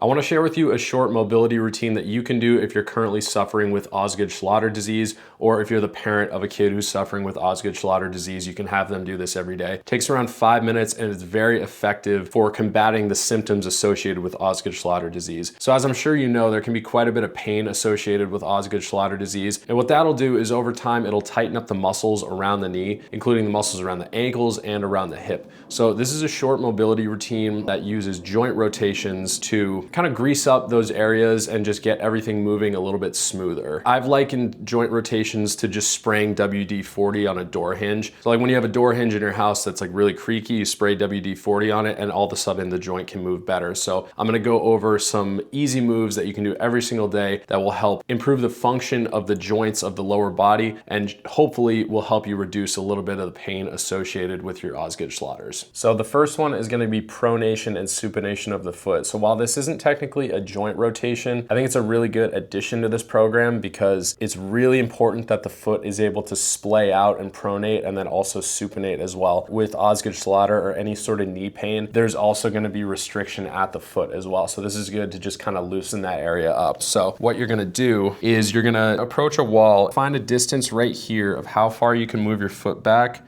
I want to share with you a short mobility routine that you can do if you're currently suffering with Osgood-Schlatter disease, or if you're the parent of a kid who's suffering with Osgood-Schlatter disease, you can have them do this every day. It takes around 5 minutes and it's very effective for combating the symptoms associated with Osgood-Schlatter disease. So as I'm sure you know, there can be quite a bit of pain associated with Osgood-Schlatter disease. And what that'll do is over time, it'll tighten up the muscles around the knee, including the muscles around the ankles and around the hip. So this is a short mobility routine that uses joint rotations to kind of grease up those areas and just get everything moving a little bit smoother. I've likened joint rotations to just spraying WD-40 on a door hinge. So like when you have a door hinge in your house that's like really creaky, you spray WD-40 on it and all of a sudden the joint can move better. So I'm gonna go over some easy moves that you can do every single day that will help improve the function of the joints of the lower body and hopefully will help you reduce a little bit of the pain associated with your Osgood-Schlatters. So the first one is gonna be pronation and supination of the foot. So while this isn't technically a joint rotation, I think it's a really good addition to this program because it's really important that the foot is able to splay out and pronate and then also supinate as well. With Osgood-Schlatter or any sort of knee pain, there's also going to be restriction at the foot as well. So this is good to just kind of loosen that area up. So what you're going to do is you're going to approach a wall, find a distance right here of how far you can move your foot back,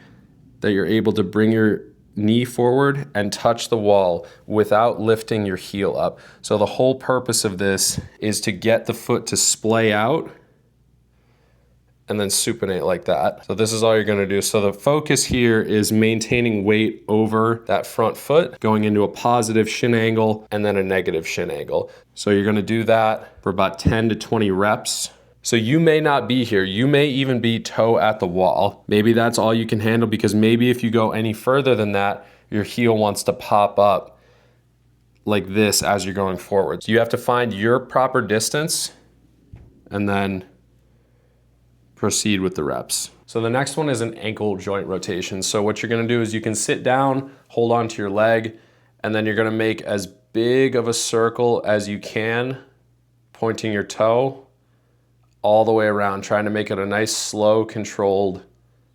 that you're able to bring your knee forward and touch the wall without lifting your heel up. So the whole purpose of this is to get the foot to splay out and then supinate like that. So this is all you're gonna do. So the focus here is maintaining weight over that front foot, going into a positive shin angle and then a negative shin angle. So you're gonna do that for about 10 to 20 reps. So you may not be here. You may even be toe at the wall. Maybe that's all you can handle because maybe if you go any further than that, your heel wants to pop up like this as you're going forward. So you have to find your proper distance and then proceed with the reps. So the next one is an ankle joint rotation. So what you're gonna do is you can sit down, hold on to your leg, and then you're gonna make as big of a circle as you can, pointing your toe all the way around, trying to make it a nice, slow, controlled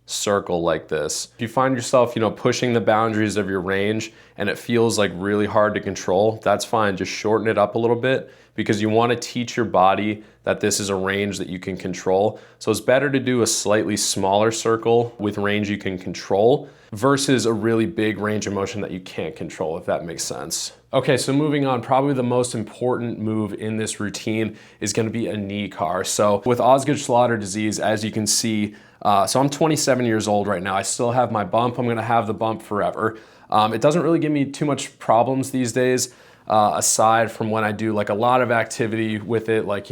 circle like this. If you find yourself, pushing the boundaries of your range and it feels like really hard to control, that's fine. Just shorten it up a little bit because you want to teach your body that this is a range that you can control. So it's better to do a slightly smaller circle with range you can control versus a really big range of motion that you can't control, if that makes sense. Okay, so moving on, probably the most important move in this routine is gonna be a knee car. So with Osgood-Schlatter disease, as you can see, so I'm 27 years old right now. I still have my bump. I'm gonna have the bump forever. It doesn't really give me too much problems these days, aside from when I do like a lot of activity with it, like,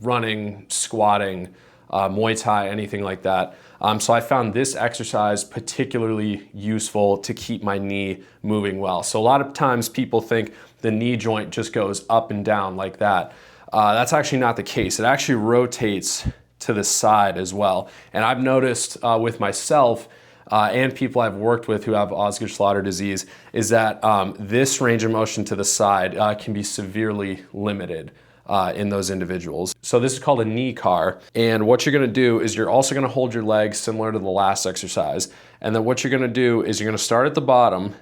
running, squatting, Muay Thai, anything like that. So I found this exercise particularly useful to keep my knee moving well. So a lot of times people think the knee joint just goes up and down like that. That's actually not the case. It actually rotates to the side as well. And I've noticed with myself and people I've worked with who have Osgood-Schlatter disease is that this range of motion to the side can be severely limited in those individuals. So this is called a knee car. And what you're gonna do is you're also gonna hold your legs similar to the last exercise. And then what you're gonna do is you're gonna start at the bottom.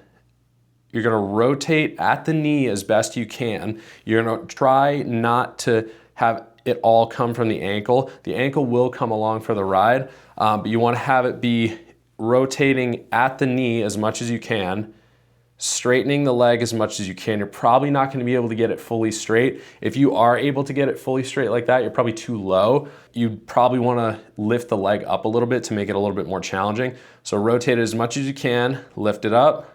You're gonna rotate at the knee as best you can. You're gonna try not to have it all come from the ankle. The ankle will come along for the ride, but you wanna have it be rotating at the knee as much as you can, straightening the leg as much as you can. You're probably not gonna be able to get it fully straight. If you are able to get it fully straight like that, you're probably too low. You'd probably wanna lift the leg up a little bit to make it a little bit more challenging. So rotate it as much as you can, lift it up,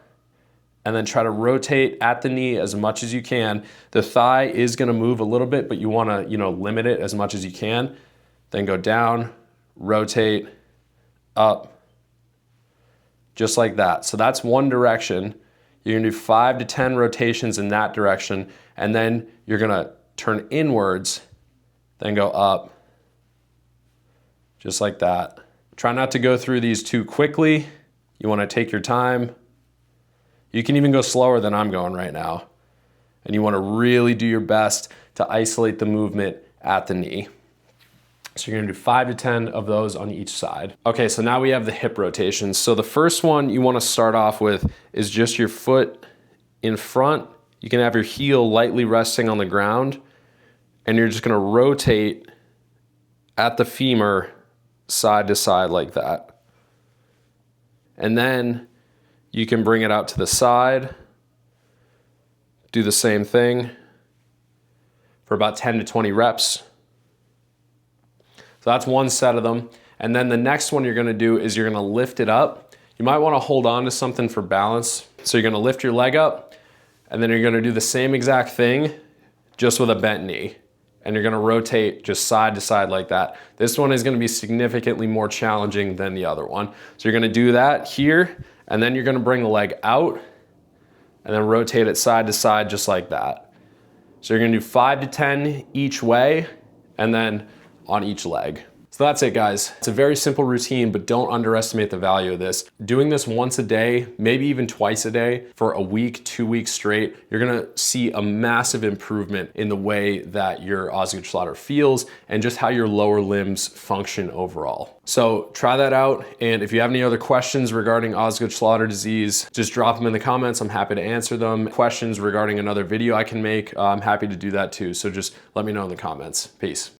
and then try to rotate at the knee as much as you can. The thigh is gonna move a little bit, but you wanna, limit it as much as you can. Then go down, rotate, up, just like that. So that's one direction. You're gonna do 5 to 10 rotations in that direction, and then you're gonna turn inwards, then go up, just like that. Try not to go through these too quickly. You wanna take your time. You can even go slower than I'm going right now. And you wanna really do your best to isolate the movement at the knee. So you're gonna do 5 to 10 of those on each side. Okay, so now we have the hip rotations. So the first one you wanna start off with is just your foot in front you can have your heel lightly resting on the ground, and you're just gonna rotate at the femur side to side like that. And then you can bring it out to the side, do the same thing for about 10 to 20 reps. So that's one set of them. And then the next one you're gonna do is you're gonna lift it up. You might wanna hold on to something for balance. So you're gonna lift your leg up, and then you're gonna do the same exact thing, just with a bent knee. And you're gonna rotate just side to side like that. This one is gonna be significantly more challenging than the other one. So you're gonna do that here, and then you're gonna bring the leg out, and then rotate it side to side just like that. So you're gonna do 5 to 10 each way, and then on each leg. So that's it, guys. It's a very simple routine, but don't underestimate the value of this. Doing this once a day, maybe even twice a day for a week, 2 weeks straight, you're gonna see a massive improvement in the way that your Osgood-Schlatter feels and just how your lower limbs function overall. So try that out. And if you have any other questions regarding Osgood-Schlatter disease, just drop them in the comments. I'm happy to answer them. Questions regarding another video I can make, I'm happy to do that too. So just let me know in the comments. Peace.